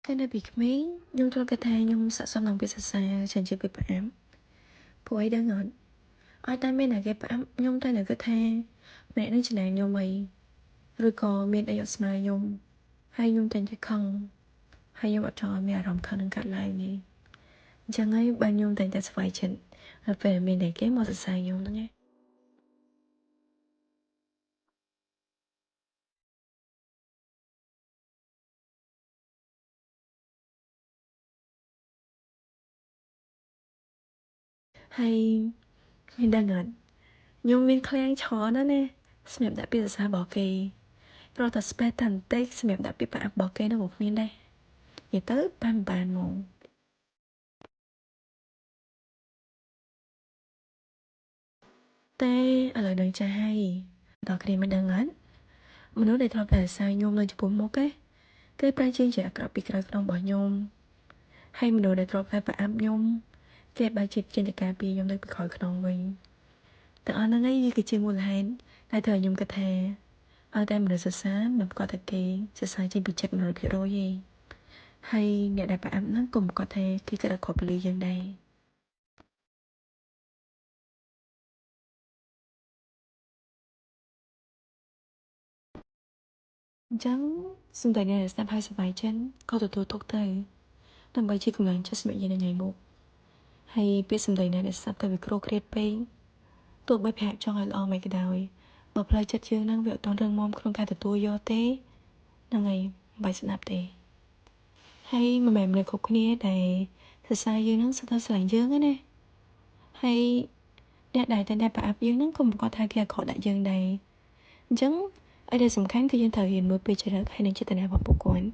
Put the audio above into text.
តែនៅពីក្មេងខ្ញុំធ្លាប់គិតថាខ្ញុំស័ក្តិសមនឹងពាក្យសរសើរច្រើនជាងពាក្យផ្អាំព្រោះអីដឹងអត់ឲ្យតែមានតែគេផ្អាំខ្ញុំតែនៅគិតថាម្នាក់នឹងចំណាយខ្ញុំអីឬក៏មានអីអត់ស្មើខ្ញុំហើយខ្ញុំតែខឹងហើយខ្ញុំអត់ចង់ឲ្យមានអារម្មណ៍ខឹងនឹងកាត់ឡើងទេអញ្ចឹងហើយបើខ្ញុំតែស្វ័យចិត្តដល់ពេលមានតែគេមកសរសើរខ្ញុំហ្នឹងឯងហើយមានដឹងអត់ខ្ញុំមានឃ្លាំងច្រើនណាសម្រាប់ដាក់ពាក្យសរសើររបស់គេរកតែ space តែបន្តិចសម្រាប់ដាក់ពាក្យផ្អាំរបស់គេនោះក៏គ្មានដែរនិយាយទៅបានហ្មងតែឥឡូវដឹងចាស់ហើយដល់គ្នាមិនដឹងអត់មនុស្សដែលធ្លាប់តែសរសើរខ្ញុំនៅចំពោះមុខគេប្រែជាងជាអាក្រក់ពីក្រោយខ្នងរបស់ខ្ញុំហើយមនុស្សដែលធ្លាប់តែប្រអាប់ខ្ញុំគេបែរជាចេញទៅការពារខ្ញុំនៅពីក្រោយខ្នងវិញទាំងអស់ហ្នឹងឯងវាគឺជាមូលហេតុដែលធ្វើឲ្យខ្ញុំគិតថាឲ្យតែមនុស្សសរសើរមិនប្រកាសថាគេសរសើរចេញពីចិត្ត 100% ទេហើយអ្នកដែលប្រអាប់ហ្នឹងក៏មិនប្រកាសថាគេគិតឲ្យខុសពីយើងដែរអញ្ចឹងសំដីអ្នកដែលស្ដាប់ហើយសប្បាយចិត្តក៏ទទួលទុកទៅដើម្បីជាកម្លាំងចិត្តសម្រាប់យើងនៅថ្ងៃមុខហើយពាក្យសម្ដីណាដែលស្ដាប់ទៅវាគ្រោះគ្រាតពេកទោះបីប្រហាក់ចង់ឲ្យល្អមិនក៏ដោយបើផ្លូវចិត្តយើងហ្នឹងវាអត់ទាន់រឹងមាំក្នុងការទទួលយកទេហ្នឹងហើយមិនបាច់ស្ដាប់ទេហើយមិនមែនមនុស្សគ្រប់គ្នាដែលសរសើរយើងហ្នឹងសុទ្ធតែស្រឡាញ់យើងទេណាហើយអ្នកដែលតែប្រអាប់យើងហ្នឹងក៏មិនគាត់ថាគេអាក្រក់ដាក់យើងដែរអញ្ចឹងអីដែលសំខាន់គឺយើងត្រូវរៀនមើលពីចរិតហើយនឹងចេតនារបស់ពួកគាត់